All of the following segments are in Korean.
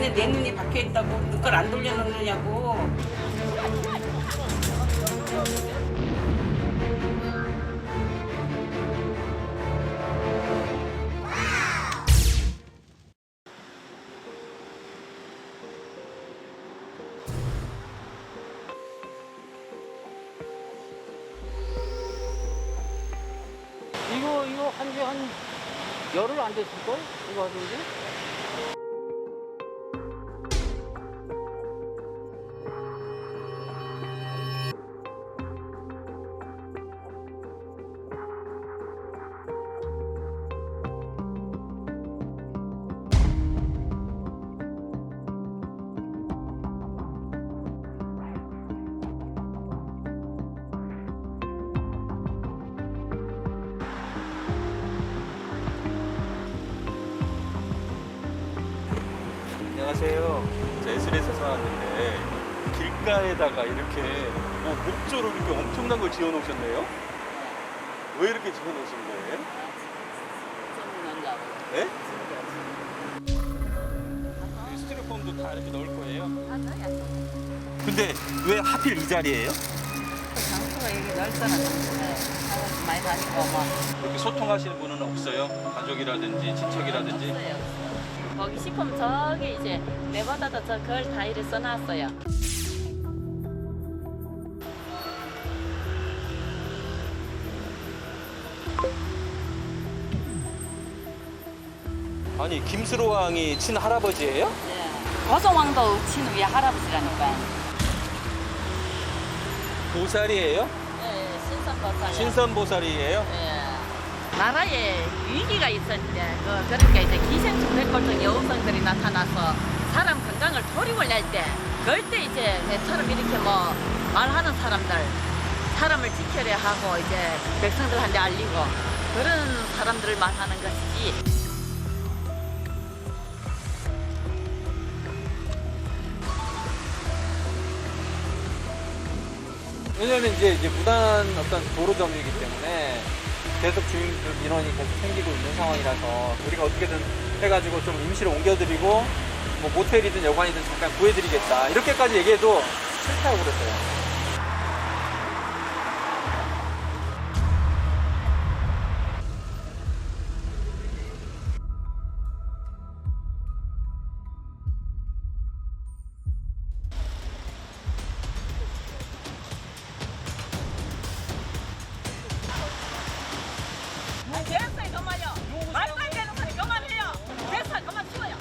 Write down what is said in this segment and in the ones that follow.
눈에 내 눈이 박혀 있다고 눈걸 안 돌려놓느냐고. 이거 한지 한 열흘 안 됐을걸? 이거 하던 게? 안녕하세요. 저 SL에서 나왔는데 길가에다가 이렇게 뭐 목조로 이렇게 엄청난 걸 지어 놓으셨네요. 왜 이렇게 지어 놓으신 거예요? 네? 스티로폼도 다 이렇게 넣을 거예요? 근데 왜 하필 이 자리예요? 장소가 여기 넓잖아. 사람 많이 다니고 막. 이렇게 소통하시는 분은 없어요? 가족이라든지 친척이라든지? 없어요. 거기 식품 저기 이제 내보다도 저 걸 다 이렇게 써놨어요. 아니 김수로 왕이 친할아버지예요? 네. 고종왕도 친우의 할아버지라니까. 보살이에요? 네, 신선보살. 신선보살이에요? 네. 나라에 위기가 있을 때, 그러니까 이제 기생충 백골등 여우성들이 나타나서 사람 건강을 토립을 낼 때, 그럴 때 이제 내처럼 이렇게 뭐 말하는 사람들, 사람을 지켜야 하고 이제 백성들한테 알리고 그런 사람들을 말하는 것이지. 왜냐면 이제 무단 어떤 도로점이기 때문에 계속 주민 인원이 계속 생기고 있는 상황이라서 우리가 어떻게든 해가지고 좀 임시로 옮겨드리고 뭐 모텔이든 여관이든 잠깐 구해드리겠다 이렇게까지 얘기해도 싫다고 그랬어요. 됐어요, 그만요. 말도 안 되는 소리 그만해요. 됐어요, 그만 치워요.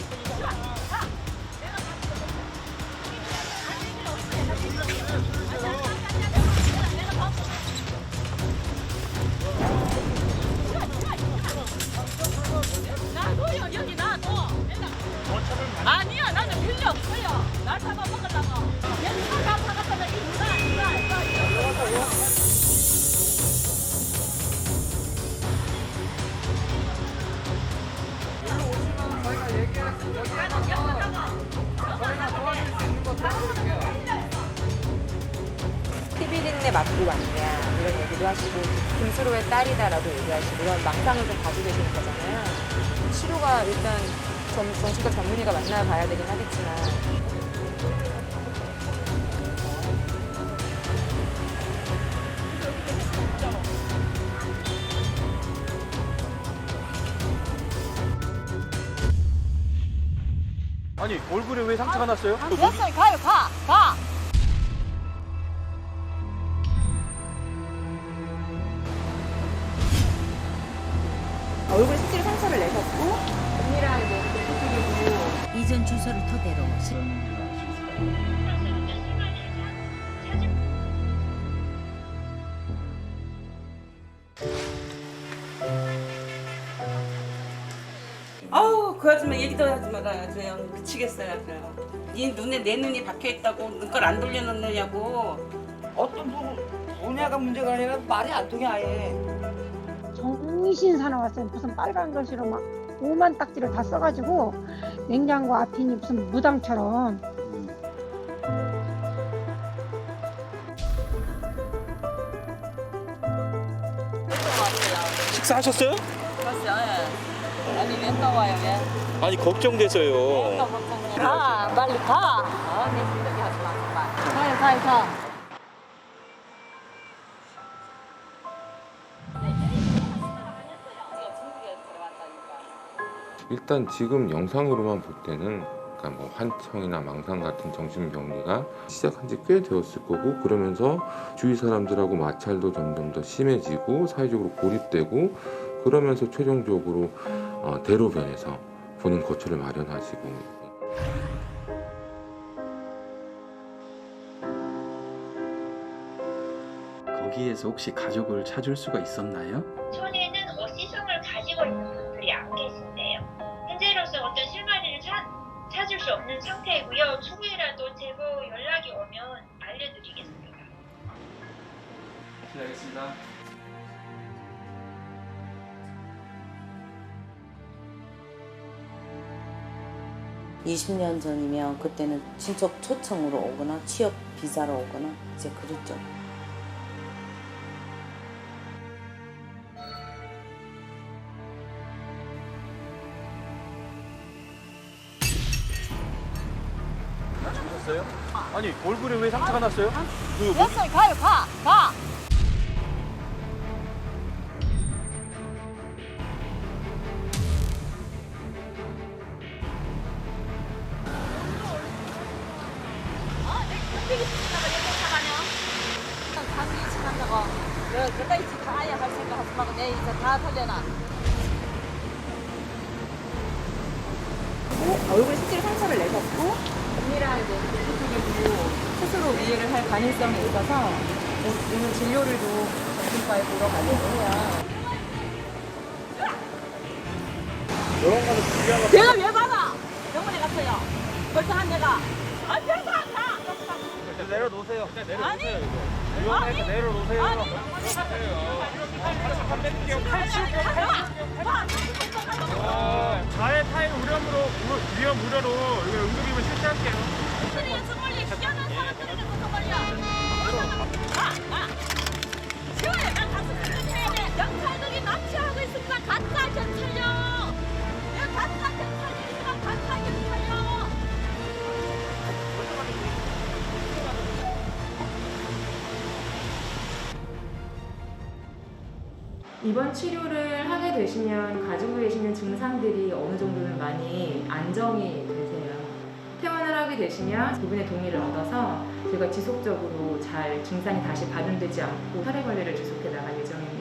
놔둬요, 여기 놔둬. 아니야, 나는 필요 없어요. 날 잡아먹으려고. 얘는 다 잡아갔다가 이거. TV린내 맞고 왔냐 이런 얘기도 하시고 김수로의 딸이다라고 얘기하시고 이런 망상을 좀 가지고 계시는 거잖아요. 치료가 일단 정신과 전문의가 만나봐야 되긴 하겠지만 아니 얼굴에 왜 상처가 났어요? 됐어요, 가요, 가. 얼굴에 실제로 상처를 내셨고 언니랑 이제 이전 주소를 토대로 아우 그 아줌마 얘기도 하지 말아요. 그냥 미치겠어요. 그냥. 네 눈에 내 눈이 박혀 있다고 눈걸 안 돌려놓느냐고. 어떤 분야가 문제가 아니라 말이 안 통해 아예. 정신 사나웠어요. 무슨 빨간 글씨로 막 오만 딱지를 다 써가지고 냉장고 앞이 무슨 무당처럼. 식사하셨어요? 그렇죠, 예. 아니, 왜 나와요, 왜? 아니 걱정돼서요. 또 걱정해. 가, 빨리 가. 내 생각이 하지 마, 정말. 가요. 일단 지금 영상으로만 볼 때는 그러니까 뭐 환청이나 망상 같은 정신병리가 시작한 지 꽤 되었을 거고, 그러면서 주위 사람들하고 마찰도 점점 더 심해지고 사회적으로 고립되고, 그러면서 최종적으로 대로변에서 본인 거처를 마련하시고. 거기에서 혹시 가족을 찾을 수가 있었나요? 촌에는 어시성을 가지고 있는 분들이 안 계신데요. 현재로서 어떤 실마리를 찾을 수 없는 상태이고요. 추후에라도 제보 연락이 오면 알려드리겠습니다. 네, 알겠습니다. (20년) 전이면 그때는 친척 초청으로 오거나 취업 비자로 오거나 이제 그랬죠. 죽으셨어요? 아니 얼굴에 왜 상처가 났어요? 됐어요, 가요, 가. 그때 이제 가야 할 생각 하지 말고 내 이제 다 털려놔. 얼굴에 실제로 상처를 내셨고 언니랑 이제 그쪽에도 스스로 이해를 할 가능성이 있어서 오늘 진료를 좀 정신과에 보러 가려고 해요. 내가 왜 받아? 병원에 갔어요. 벌써한 내가. 아, 병원 안 가. 내려놓으세요. 아니. 위험하니까 내려놓으세요. 자해 타인 위험 우려로 응급임을 실시할게요. 정말요. 희한한 사람들에게 정말이야. 시원해. 난 가서 해야 돼. 경찰들이 납치하고 있습니다. 가짜 경찰요. 가짜 경찰이지만 가짜 경찰요. 이번 치료를 하게 되시면 가지고 계시는 증상들이 어느 정도는 많이 안정이 되세요. 퇴원을 하게 되시면 그분의 동의를 얻어서 제가 지속적으로 잘 증상이 다시 발현되지 않고 혈액 관리를 지속해 나갈 예정입니다.